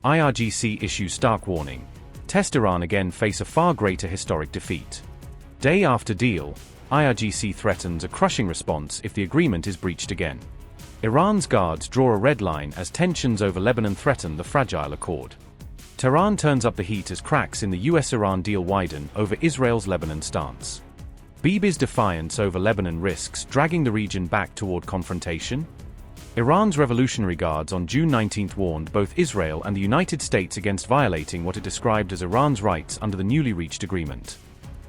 IRGC issues stark warning. Test Iran again face a far greater historic defeat. Day after deal, IRGC threatens a crushing response if the agreement is breached again. Iran's guards draw a red line as tensions over Lebanon threaten the fragile accord. Tehran turns up the heat as cracks in the U.S. Iran deal widen over Israel's Lebanon stance. Bibi's defiance over Lebanon risks dragging the region back toward confrontation. Iran's Revolutionary Guards on June 19 warned both Israel and the United States against violating what it described as Iran's rights under the newly reached agreement.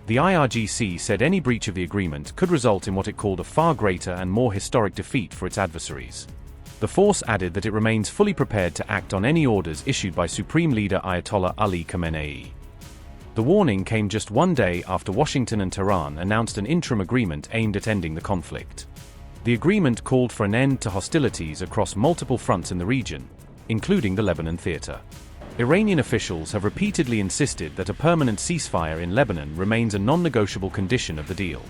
The IRGC said any breach of the agreement could result in what it called a far greater and more historic defeat for its adversaries. The force added that it remains fully prepared to act on any orders issued by Supreme Leader Ayatollah Ali Khamenei. The warning came just one day after Washington and Tehran announced an interim agreement aimed at ending the conflict. The agreement called for an end to hostilities across multiple fronts in the region, including the Lebanon theater. Iranian officials have repeatedly insisted that a permanent ceasefire in Lebanon remains a non-negotiable condition of the deal.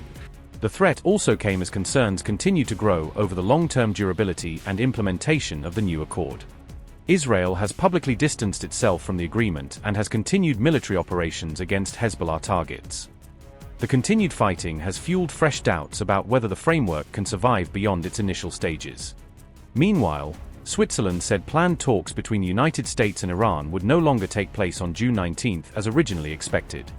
The threat also came as concerns continue to grow over the long-term durability and implementation of the new accord. Israel has publicly distanced itself from the agreement and has continued military operations against Hezbollah targets. The continued fighting has fueled fresh doubts about whether the framework can survive beyond its initial stages. Meanwhile, Switzerland said planned talks between the United States and Iran would no longer take place on June 19 as originally expected.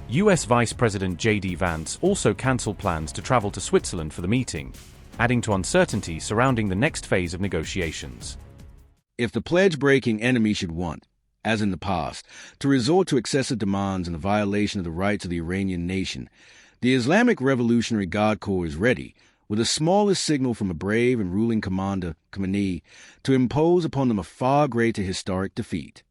U.S. Vice President J.D. Vance also cancelled plans to travel to Switzerland for the meeting, adding to uncertainty surrounding the next phase of negotiations. If the pledge-breaking enemy should want, as in the past, to resort to excessive demands and the violation of the rights of the Iranian nation, the Islamic Revolutionary Guard Corps is ready, with the smallest signal from a brave and ruling commander, Khamenei, to impose upon them a far greater historic defeat.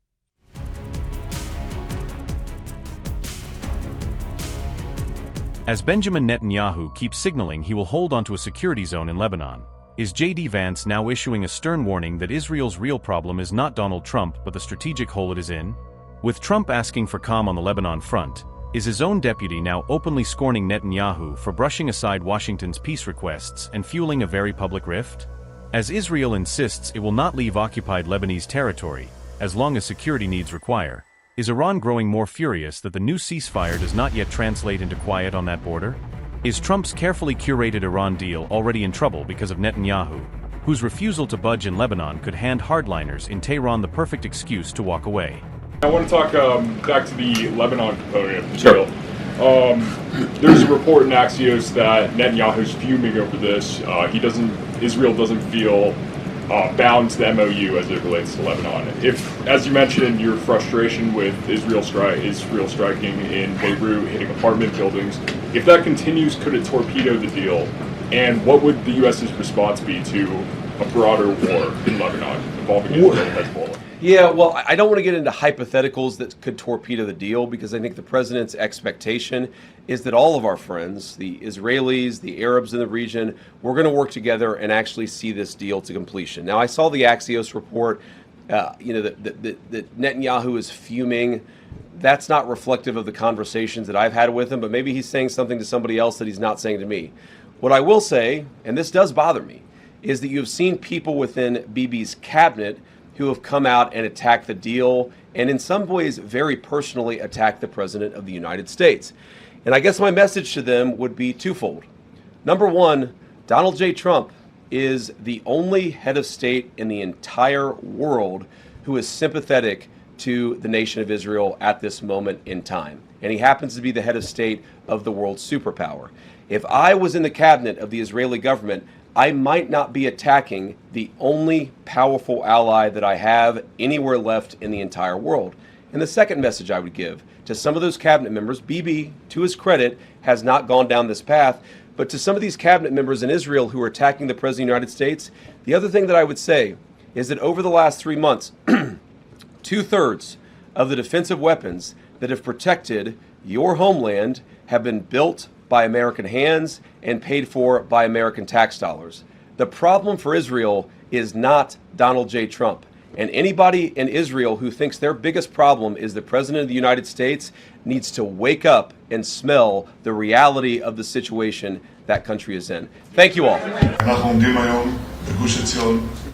As Benjamin Netanyahu keeps signaling he will hold onto a security zone in Lebanon, is J.D. Vance now issuing a stern warning that Israel's real problem is not Donald Trump but the strategic hole it is in? With Trump asking for calm on the Lebanon front, is his own deputy now openly scorning Netanyahu for brushing aside Washington's peace requests and fueling a very public rift? As Israel insists it will not leave occupied Lebanese territory, as long as security needs require, is Iran growing more furious that the new ceasefire does not yet translate into quiet on that border? Is Trump's carefully curated Iran deal already in trouble because of Netanyahu, whose refusal to budge in Lebanon could hand hardliners in Tehran the perfect excuse to walk away? I want to talk back to the Lebanon component of the deal. There's a report in Axios that Netanyahu's fuming over this. Israel doesn't feel bound to the MOU as it relates to Lebanon. If, as you mentioned, your frustration with Israel striking in Beirut, hitting apartment buildings, if that continues, could it torpedo the deal? And what would the U.S.'s response be to a broader war in Lebanon involving Israel and Hezbollah? Yeah, well, I don't want to get into hypotheticals that could torpedo the deal, because I think the president's expectation is that all of our friends, the Israelis, the Arabs in the region, we're going to work together and actually see this deal to completion. Now, I saw the Axios report, that Netanyahu is fuming. That's not reflective of the conversations that I've had with him, but maybe he's saying something to somebody else that he's not saying to me. What I will say, and this does bother me, is that you've seen people within Bibi's cabinet who have come out and attacked the deal, and in some ways very personally attacked the President of the United States. And I guess my message to them would be twofold. Number one, Donald J. Trump is the only head of state in the entire world who is sympathetic to the nation of Israel at this moment in time. And he happens to be the head of state of the world's superpower. If I was in the cabinet of the Israeli government, I might not be attacking the only powerful ally that I have anywhere left in the entire world. And the second message I would give to some of those cabinet members, Bibi, to his credit, has not gone down this path, but to some of these cabinet members in Israel who are attacking the President of the United States, the other thing that I would say is that over the last 3 months, 2/3 of the defensive weapons that have protected your homeland have been built by American hands and paid for by American tax dollars. The problem for Israel is not Donald J. Trump. And anybody in Israel who thinks their biggest problem is the President of the United States needs to wake up and smell the reality of the situation that country is in. Thank you all.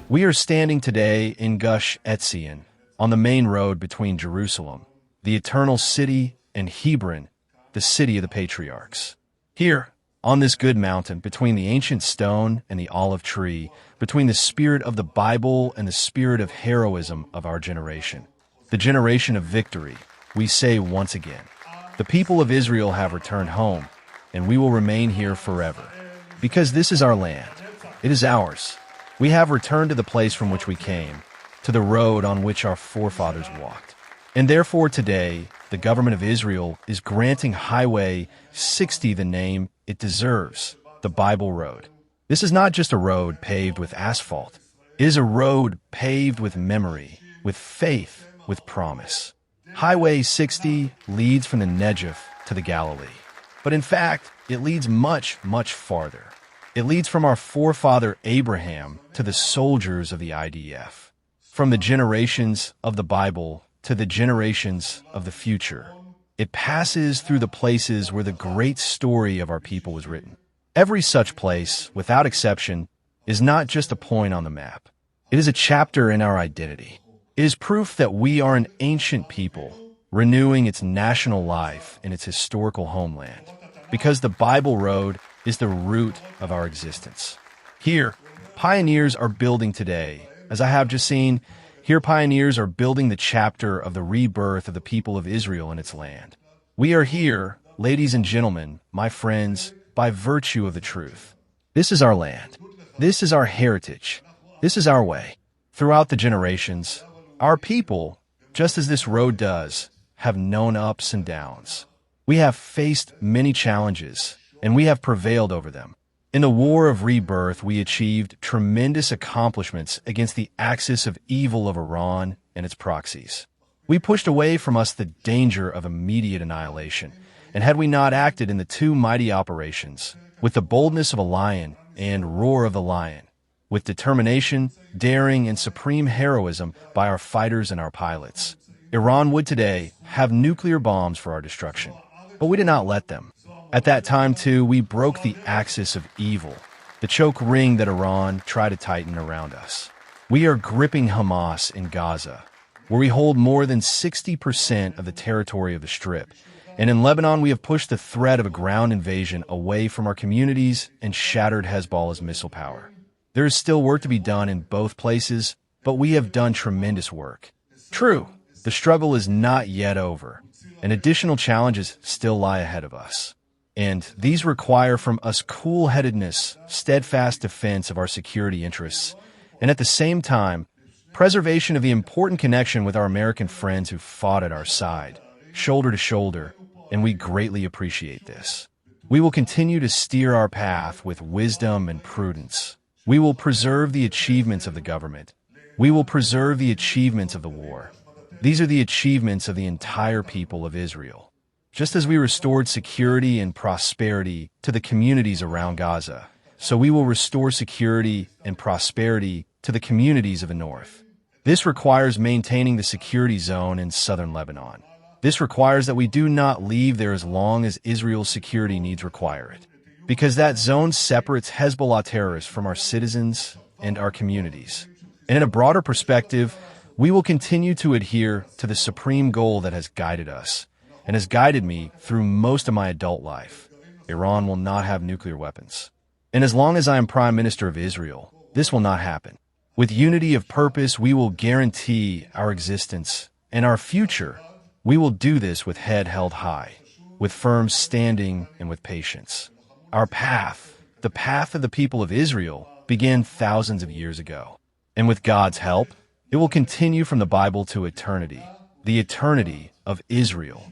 We are standing today in Gush Etzion, on the main road between Jerusalem, the eternal city, and Hebron, the city of the patriarchs. Here, on this good mountain, between the ancient stone and the olive tree, between the spirit of the Bible and the spirit of heroism of our generation, the generation of victory, we say once again, the people of Israel have returned home, and we will remain here forever. Because this is our land. It is ours. We have returned to the place from which we came, to the road on which our forefathers walked. And therefore today, the government of Israel is granting Highway 60 the name it deserves, the Bible Road. This is not just a road paved with asphalt. It is a road paved with memory, with faith, with promise. Highway 60 leads from the Negev to the Galilee. But in fact, it leads much, much farther. It leads from our forefather Abraham to the soldiers of the IDF, from the generations of the Bible to the generations of the future. It passes through the places where the great story of our people was written. Every such place, without exception, is not just a point on the map. It is a chapter in our identity. It is proof that we are an ancient people, renewing its national life in its historical homeland, because the Bible Road is the root of our existence. Here, pioneers are building today. As I have just seen, here pioneers are building the chapter of the rebirth of the people of Israel in its land. We are here, ladies and gentlemen, my friends, by virtue of the truth. This is our land. This is our heritage. This is our way. Throughout the generations, our people, just as this road does, have known ups and downs. We have faced many challenges, and we have prevailed over them. In the war of rebirth, we achieved tremendous accomplishments against the axis of evil of Iran and its proxies. We pushed away from us the danger of immediate annihilation, and had we not acted in the two mighty operations, with the boldness of a lion and roar of the lion, with determination, daring, and supreme heroism by our fighters and our pilots, Iran would today have nuclear bombs for our destruction. But we did not let them. At that time, too, we broke the axis of evil, the choke ring that Iran tried to tighten around us. We are gripping Hamas in Gaza, where we hold more than 60% of the territory of the Strip. And in Lebanon, we have pushed the threat of a ground invasion away from our communities and shattered Hezbollah's missile power. There is still work to be done in both places, but we have done tremendous work. True, the struggle is not yet over, and additional challenges still lie ahead of us. And these require from us cool-headedness, steadfast defense of our security interests, and at the same time, preservation of the important connection with our American friends who fought at our side, shoulder to shoulder, and we greatly appreciate this. We will continue to steer our path with wisdom and prudence. We will preserve the achievements of the government. We will preserve the achievements of the war. These are the achievements of the entire people of Israel. Just as we restored security and prosperity to the communities around Gaza, so we will restore security and prosperity to the communities of the north. This requires maintaining the security zone in southern Lebanon. This requires that we do not leave there as long as Israel's security needs require it, because that zone separates Hezbollah terrorists from our citizens and our communities. And in a broader perspective, we will continue to adhere to the supreme goal that has guided us and has guided me through most of my adult life. Iran will not have nuclear weapons. And as long as I am Prime Minister of Israel, this will not happen. With unity of purpose, we will guarantee our existence and our future. We will do this with head held high, with firm standing, and with patience. Our path, the path of the people of Israel, began thousands of years ago. And with God's help, it will continue from the Bible to eternity, the eternity of Israel.